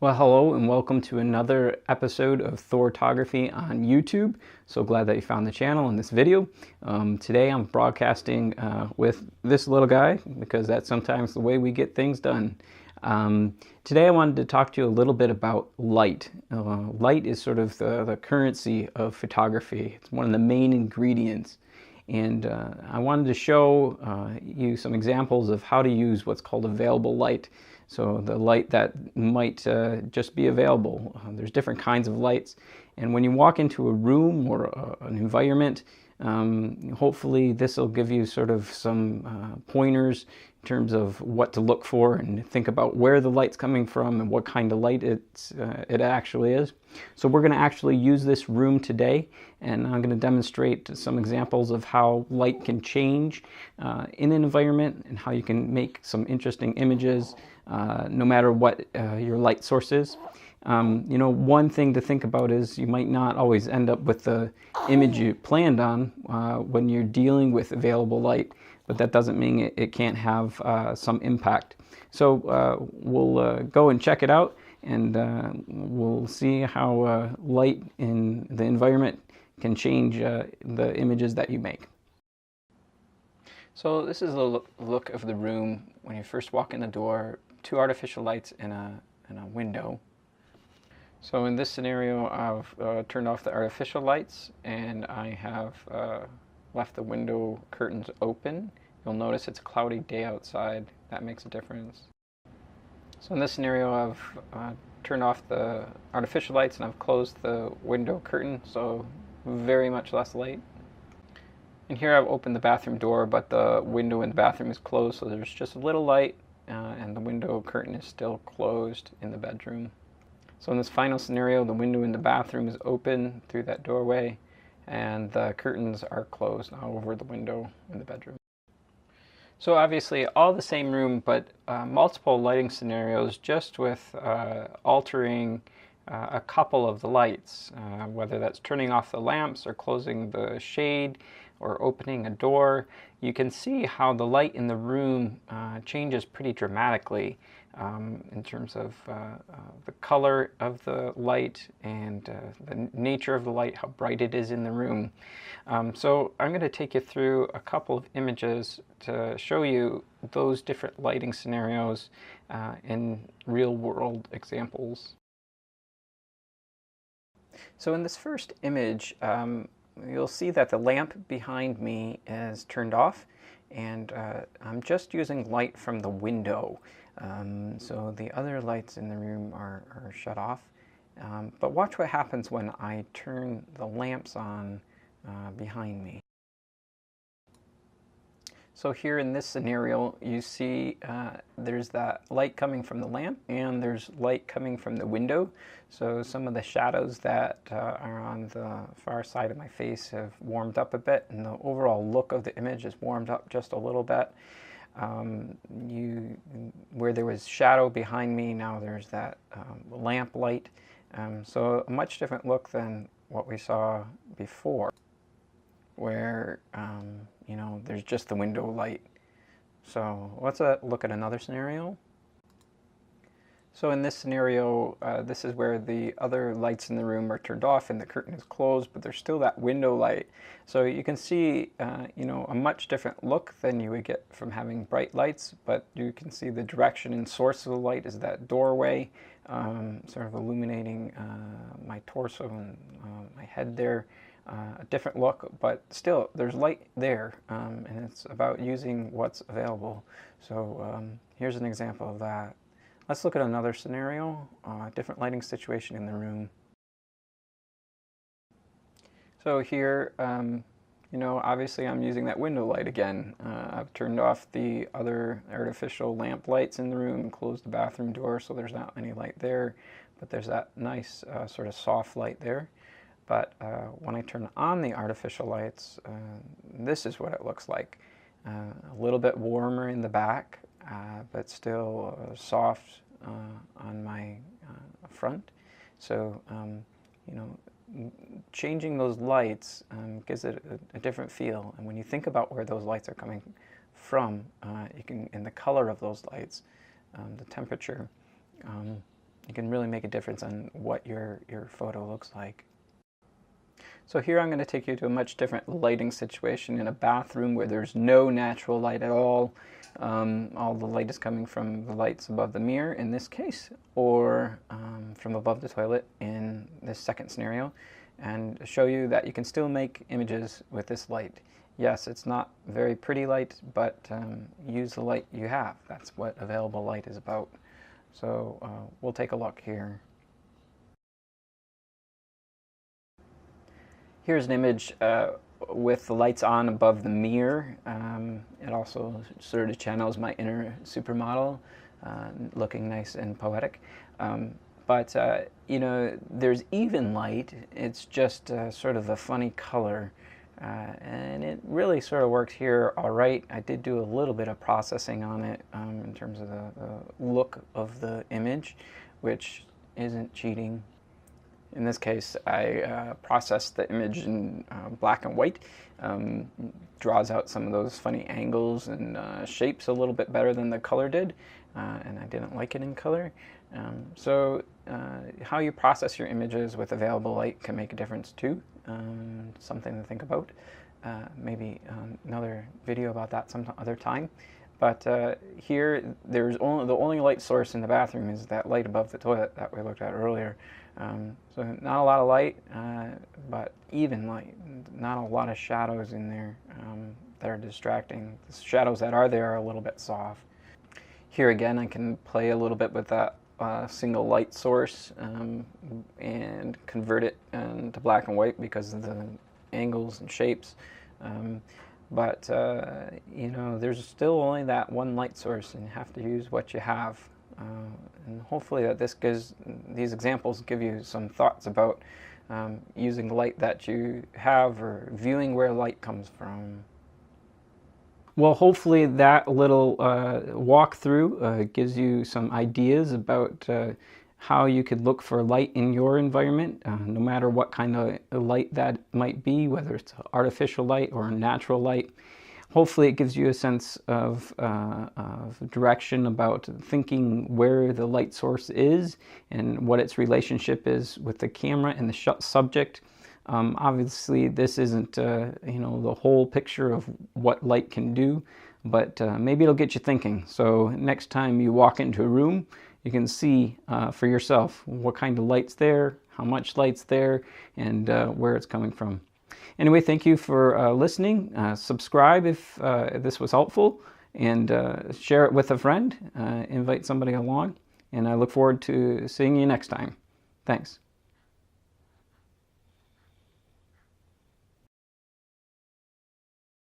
Well, hello and welcome to another episode of Thortography on YouTube. So glad that you found the channel in this video. Today I'm broadcasting with this little guy because that's sometimes the way we get things done. Today I wanted to talk to you a little bit about light. Light is sort of the currency of photography. It's one of the main ingredients. And I wanted to show you some examples of how to use what's called available light. So the light that might just be available. There's different kinds of lights. And when you walk into a room or an environment, hopefully this will give you sort of some pointers in terms of what to look for and think about where the light's coming from and what kind of light it actually is. So we're going to actually use this room today, and I'm going to demonstrate some examples of how light can change in an environment and how you can make some interesting images no matter what your light source is. One thing to think about is you might not always end up with the image you planned on when you're dealing with available light, but that doesn't mean it can't have some impact. So we'll go and check it out, and we'll see how light in the environment can change the images that you make. So this is the look of the room when you first walk in the door. Two artificial lights in a window. So in this scenario, I've turned off the artificial lights, and I have left the window curtains open. You'll notice it's a cloudy day outside. That makes a difference. So in this scenario, I've turned off the artificial lights and I've closed the window curtain, so very much less light. And here I've opened the bathroom door, but the window in the bathroom is closed, so there's just a little light, and the window curtain is still closed in the bedroom. So in this final scenario, the window in the bathroom is open through that doorway, and the curtains are closed now over the window in the bedroom. So obviously all the same room, but multiple lighting scenarios just with altering a couple of the lights, whether that's turning off the lamps or closing the shade or opening a door. You can see how the light in the room changes pretty dramatically in terms of the color of the light and the nature of the light, how bright it is in the room. So I'm going to take you through a couple of images to show you those different lighting scenarios in real-world examples. So in this first image, you'll see that the lamp behind me is turned off, and I'm just using light from the window. So the other lights in the room are shut off. But watch what happens when I turn the lamps on behind me. So here in this scenario, you see there's that light coming from the lamp, and there's light coming from the window. So some of the shadows that are on the far side of my face have warmed up a bit, and the overall look of the image is warmed up just a little bit. Where there was shadow behind me, now there's that lamp light. So a much different look than what we saw before, where there's just the window light. So let's look at another scenario. So in this scenario, this is where the other lights in the room are turned off and the curtain is closed, but there's still that window light. So you can see, a much different look than you would get from having bright lights, but you can see the direction and source of the light is that doorway, sort of illuminating my torso and my head there. A different look, but still there's light there, and it's about using what's available. So here's an example of that. Let's look at another scenario, different lighting situation in the room. So here, obviously I'm using that window light again. I've turned off the other artificial lamp lights in the room, closed the bathroom door, so there's not any light there, but there's that nice sort of soft light there. But when I turn on the artificial lights, this is what it looks like. A little bit warmer in the back, but still soft on my front. So, changing those lights gives it a different feel. And when you think about where those lights are coming from, you can, and the color of those lights, the temperature, it can really make a difference on what your photo looks like. So here I'm going to take you to a much different lighting situation in a bathroom where there's no natural light at all. All the light is coming from the lights above the mirror in this case, or from above the toilet in this second scenario, and show you that you can still make images with this light. Yes, it's not very pretty light, but use the light you have. That's what available light is about. So we'll take a look here. Here's an image with the lights on above the mirror. It also sort of channels my inner supermodel, looking nice and poetic. But you know, there's even light. It's just sort of a funny color. And it really sort of works here all right. I did do a little bit of processing on it in terms of the look of the image, which isn't cheating. In this case, I processed the image in black and white, draws out some of those funny angles and shapes a little bit better than the color did, and I didn't like it in color. So how you process your images with available light can make a difference too. Something to think about. Maybe another video about that some other time. But here, there's the only light source in the bathroom is that light above the toilet that we looked at earlier. So not a lot of light, but even light. Not a lot of shadows in there that are distracting. The shadows that are there are a little bit soft. Here again, I can play a little bit with that single light source and convert it to black and white because of the angles and shapes. But you know, there's still only that one light source, and you have to use what you have. And hopefully that these examples give you some thoughts about using the light that you have or viewing where light comes from. Well, hopefully that little walkthrough gives you some ideas about how you could look for light in your environment, no matter what kind of light that might be, whether it's artificial light or natural light. Hopefully it gives you a sense of direction about thinking where the light source is and what its relationship is with the camera and the subject. Obviously this isn't you know, the whole picture of what light can do, but maybe it'll get you thinking. So next time you walk into a room, you can see for yourself what kind of light's there, how much light's there, and where it's coming from. Anyway, thank you for listening. Subscribe if this was helpful, and share it with a friend. Invite somebody along, and I look forward to seeing you next time. Thanks.